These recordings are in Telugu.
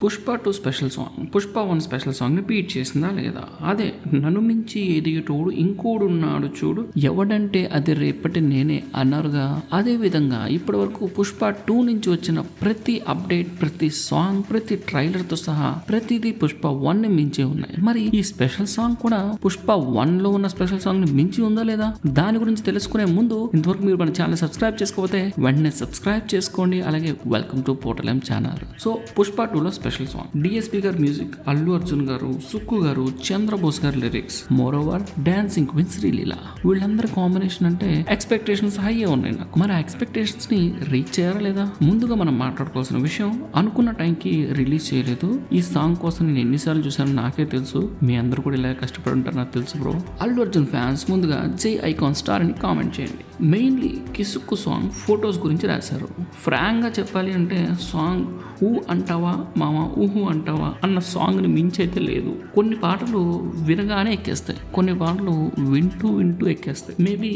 Pushpa 2 special song, Pushpa 1 special సాంగ్ని బీట్ చేసిందా లేదా? అదే నన్ను మించి ఎదిగేటోడు ఇంకోడున్నాడు చూడు, ఎవడంటే అది రేపటి నేనే అన్నారుగా. అదే విధంగా ఇప్పటి వరకు పుష్ప 2 నుంచి వచ్చిన ప్రతి అప్డేట్, ప్రతి సాంగ్, ప్రతి ట్రైలర్తో సహా ప్రతిదీ పుష్ప 1ని మించి ఉన్నాయి. మరి ఈ స్పెషల్ సాంగ్ కూడా పుష్ప 1లో ఉన్న స్పెషల్ సాంగ్ని మించి ఉందా లేదా? దాని గురించి తెలుసుకునే ముందు ఇంతవరకు మీరు మన ఛానల్ సబ్స్క్రైబ్ చేసుకోకపోతే వెంటనే సబ్స్క్రైబ్ చేసుకోండి. అలాగే welcome to portal channel. So Pushpa 2లో స్పెషల్ సాంగ్, డిఎస్పి గారు మ్యూజిక్, అల్లు అర్జున్ గారు, సుక్కు గారు, చంద్రబోస్ గారు lyrics, more over dancing queen Sreeleela, వీళ్ళందరి కాంబినేషన్ అంటే ఎక్స్పెక్టేషన్స్ హై ఉన్నాయి నాకు. మరి ఆ ఎక్స్పెక్టేషన్స్ ని రీచ్ చేయారా లేదా? ముందుగా మనం మాట్లాడుకోవాల్సిన విషయం, అనుకున్న టైంకి రిలీజ్ చేయలేదు. ఈ సాంగ్ కోసం నేను ఎన్నిసార్లు చూసానో నాకే తెలుసు, మీ అందరూ కూడా ఇలా కష్టపడి ఉంటారు నాకు తెలుసు బ్రో. అల్లు అర్జున్ ఫ్యాన్స్ ముందుగా జై ఐకాన్ స్టార్ అని కామెంట్ చేయండి. మెయిన్లీ కిసుక్కు సాంగ్ ఫొటోస్ గురించి రాశారు. ఫ్రాంక్ గా చెప్పాలి అంటే సాంగ్ ఊ అంటావా మామ ఊహు అంటావా అన్న సాంగ్ని మించి అయితే లేదు. కొన్ని పాటలు వినగానే ఎక్కేస్తాయి, కొన్ని పాటలు వింటూ వింటూ ఎక్కేస్తాయి. మేబీ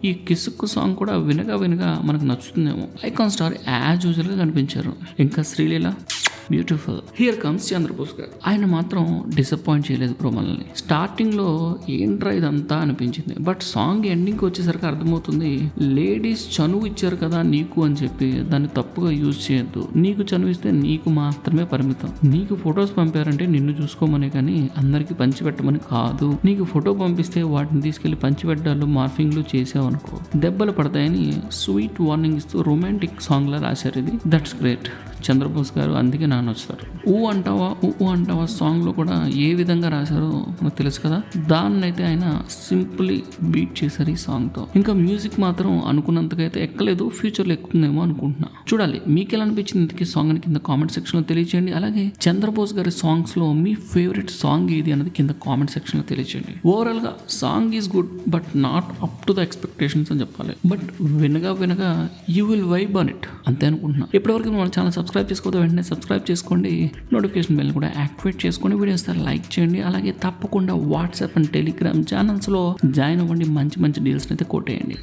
ఈ కిసుక్కు సాంగ్ కూడా వినగా మనకు నచ్చుతుందేమో. ఐకాన్ స్టార్ యాజ్ యూజువల్గా కనిపించారు. ఇంకా Sreeleela beautiful. Here comes Chandrabose garu, ఆయన మాత్రం డిసప్పాయింట్ చేయలేదు బ్రో మనల్ని. స్టార్టింగ్ లో ఏంట్రా ఇదంతా అనిపించింది, బట్ సాంగ్ ఎండింగ్కి వచ్చేసరికి అర్థమవుతుంది, లేడీస్ చనువు ఇచ్చారు కదా నీకు అని చెప్పి దాన్ని తప్పుగా యూజ్ చేయొద్దు. నీకు చనువు ఇస్తే నీకు మాత్రమే పరిమితం. నీకు ఫొటోస్ పంపారంటే నిన్ను చూసుకోమని కానీ అందరికి పంచిపెట్టమని కాదు. నీకు ఫోటో పంపిస్తే వాటిని తీసుకెళ్లి పంచిపెట్టాలు మార్ఫింగ్లు చేసావనుకో దెబ్బలు పడతాయని స్వీట్ వార్నింగ్ ఇస్తూ రొమాంటిక్ సాంగ్ లా రాశారు. ఇది దట్స్ గ్రేట్ చంద్రబోస్ గారు, అందుకే నా నచ్చుతారు. ఊ అంటావా సాంగ్ లో కూడా ఏ విధంగా రాశారో మనకు తెలుసు కదా. దాన్ని అయితే ఆయన సింపుల్లీ బీట్ చేశారు ఈ సాంగ్ తో. ఇంకా మ్యూజిక్ మాత్రం అనుకున్నంతగా అయితే ఎక్కలేదు, ఫ్యూచర్ లో ఎక్కుతుందేమో అనుకుంటున్నా. చూడాలి మీకు ఎలా అనిపించింది ఇంతకీ సాంగ్ అని కింద కామెంట్ సెక్షన్ లో తెలియజేయండి. అలాగే చంద్రబోస్ గారి సాంగ్స్ లో మీ ఫేవరెట్ సాంగ్ ఏది అన్నది కింద కామెంట్ సెక్షన్ లో తెలియజేయండి. ఓవరాల్ గా song is good but not up to the expectations అని చెప్పాలి. బట్ వినగా you will vibe on it అంతే అనుకుంటున్నా. ఇప్పటివరకు మన ఛానల్ సబ్స్క్రైబ్ చేసుకోవద్దు, వెంటనే సబ్స్క్రైబ్ చేసుకోండి. నోటిఫికేషన్ బెల్ కూడా యాక్టివేట్ చేసుకోండి. వీడియోస్ లైక్ చేయండి. అలాగే తప్పకుండా వాట్సాప్ అండ్ టెలిగ్రామ్ ఛానల్స్లో జాయిన్ అవ్వండి. మంచి డీల్స్ అయితే కొట్టేయండి.